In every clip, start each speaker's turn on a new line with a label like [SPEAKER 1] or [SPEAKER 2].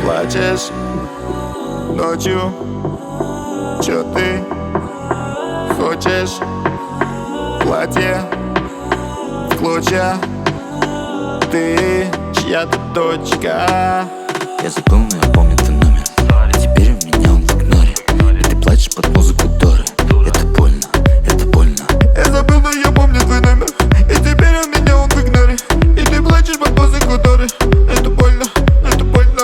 [SPEAKER 1] Плачешь ночью, чё ты хочешь? Платье в клочья, ты чья-то дочка.
[SPEAKER 2] Я забыл, но я помню твой номер. И теперь у меня он в игноре. И ты плачешь под музыку Доры. Это больно, это больно.
[SPEAKER 1] Я забыл, но я помню твой номер. И теперь у меня он в игноре. И ты плачешь под музыку Доры. Это больно, это больно.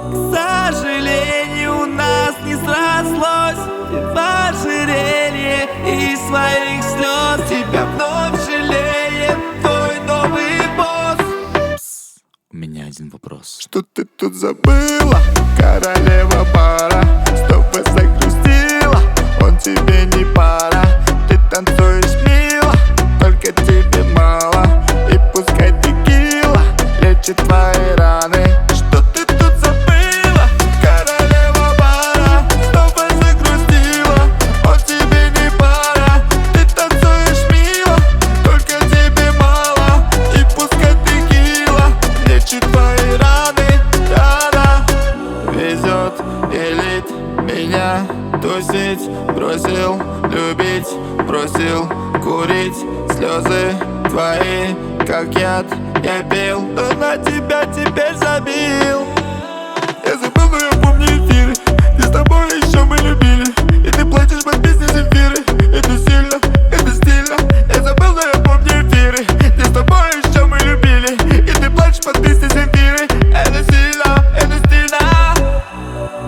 [SPEAKER 3] К сожалению, у нас не срослось. Ты в ожерелье из своих слез. Тебя вновь жалеет твой новый босс.
[SPEAKER 2] У меня один вопрос.
[SPEAKER 1] Что ты тут забыла, королева пара? Снова загрустила, он тебе не пара. Ты танцуешь мило, только тебе мало. И пускай текила лечит твои раны. Что ты тут забыла, королева пара? Снова загрустила, он тебе не пара. Ты танцуешь мило, только тебе мало. И пускай текила лечит твои раны. Да-да. Везет элит меня тусить. Бросил любить, бросил курить. Слезы твои, как яд, я пил, но на тебя теперь забил. Я забыл, но я помню эфиры. И с тобой еще мы любили. И ты плачешь под песни Земфиры. Это сильно, это стильно. Я забыл, но я помню эфиры. И с тобой еще мы любили. И ты плачешь под песни Земфиры. Это сильно, это стильно.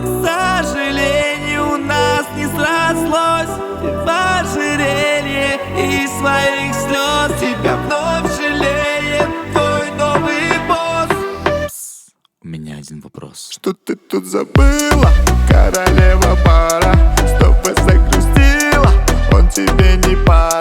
[SPEAKER 3] К сожалению, у нас не срослось. Ты в ожерелье из своих слез. Тебя вновь жалеет твой новый босс.
[SPEAKER 2] У меня один вопрос.
[SPEAKER 1] Что ты тут забыла, королева пара? Снова загрустила, он тебе не пара.